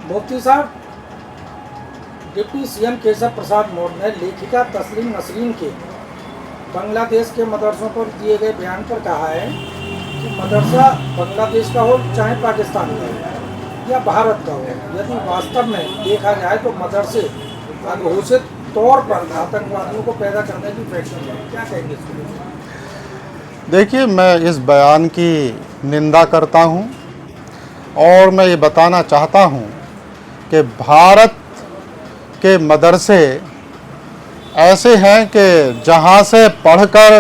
मुफ्ती साहब, deputy CM Keshav Prasad Maurya ने लेखिका तस्लीम नसरीन के बांग्लादेश के मदरसों पर दिए गए बयान पर कहा है कि मदरसा बांग्लादेश का हो चाहे पाकिस्तान का हो या भारत का हो, यदि वास्तव में देखा जाए तो मदरसे अघोषित तौर पर आतंकवादियों को पैदा करने की फैक्शन है। क्या कहेंगे इसको? देखिए, मैं इस बयान की निंदा करता हूं और मैं ये बताना चाहता हूं कि भारत के मदरसे ऐसे हैं कि जहां से पढ़कर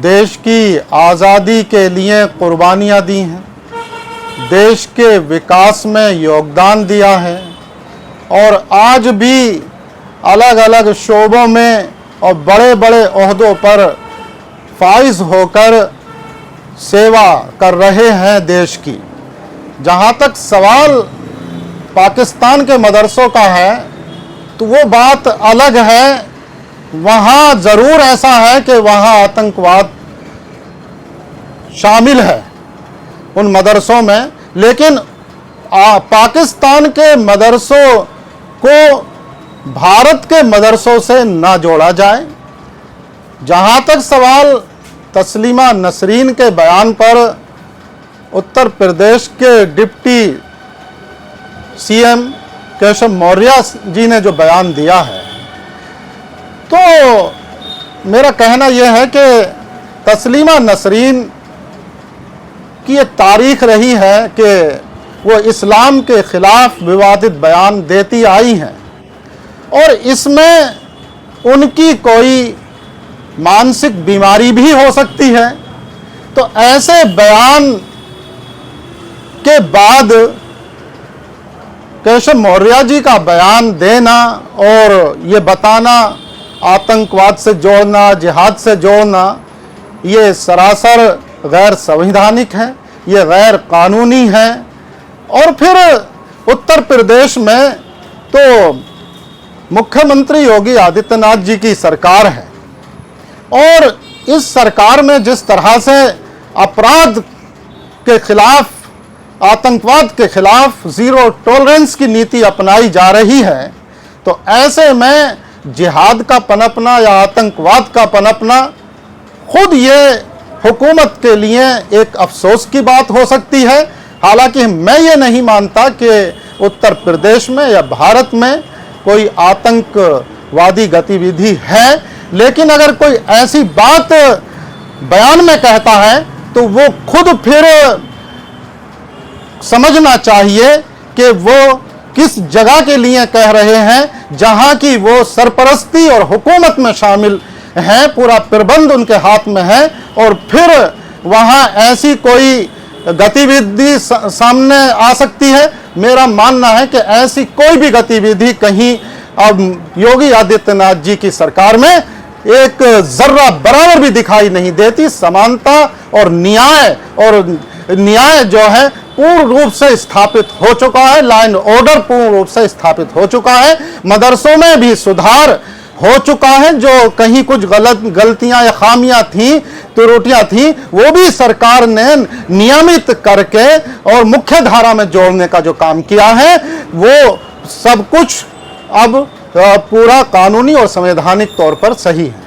देश की आज़ादी के लिए कुर्बानियां दी हैं, देश के विकास में योगदान दिया है और आज भी अलग अलग शोबों में और बड़े बड़े ओहदों पर फाइज होकर सेवा कर रहे हैं देश की। जहाँ तक सवाल पाकिस्तान के मदरसों का है तो वो बात अलग है। वहाँ ज़रूर ऐसा है कि वहाँ आतंकवाद शामिल है उन मदरसों में, लेकिन पाकिस्तान के मदरसों को भारत के मदरसों से ना जोड़ा जाए। जहाँ तक सवाल तस्लीमा नसरीन के बयान पर उत्तर प्रदेश के डिप्टी सीएम केशव मौर्य जी ने जो बयान दिया है, तो मेरा कहना यह है कि तस्लीमा नसरीन की एक तारीख रही है कि वो इस्लाम के ख़िलाफ़ विवादित बयान देती आई हैं और इसमें उनकी कोई मानसिक बीमारी भी हो सकती है। तो ऐसे बयान के बाद केशव मौर्य जी का बयान देना और ये बताना आतंकवाद से जोड़ना, जिहाद से जोड़ना, ये सरासर गैर संवैधानिक है, ये गैर कानूनी है। और फिर उत्तर प्रदेश में तो मुख्यमंत्री योगी आदित्यनाथ जी की सरकार है और इस सरकार में जिस तरह से अपराध के खिलाफ, आतंकवाद के खिलाफ ज़ीरो टॉलरेंस की नीति अपनाई जा रही है, तो ऐसे में जिहाद का पनपना या आतंकवाद का पनपना खुद ये हुकूमत के लिए एक अफसोस की बात हो सकती है। हालांकि मैं ये नहीं मानता कि उत्तर प्रदेश में या भारत में कोई आतंकवादी गतिविधि है, लेकिन अगर कोई ऐसी बात बयान में कहता है तो वो खुद फिर समझना चाहिए कि वो किस जगह के लिए कह रहे हैं, जहां की वो सरपरस्ती और हुकूमत में शामिल हैं, पूरा प्रबंध उनके हाथ में है और फिर वहां ऐसी कोई गतिविधि सामने आ सकती है। मेरा मानना है कि ऐसी कोई भी गतिविधि कहीं अब योगी आदित्यनाथ जी की सरकार में एक जर्रा बराबर भी दिखाई नहीं देती। समानता और न्याय जो है पूर्ण रूप से स्थापित हो चुका है, लाइन ऑर्डर पूर्ण रूप से स्थापित हो चुका है, मदरसों में भी सुधार हो चुका है। जो कहीं कुछ गलतियां या खामियां थी, त्रुटियां थी, वो भी सरकार ने नियमित करके और मुख्य धारा में जोड़ने का जो काम किया है, वो सब कुछ अब पूरा कानूनी और संवैधानिक तौर पर सही है।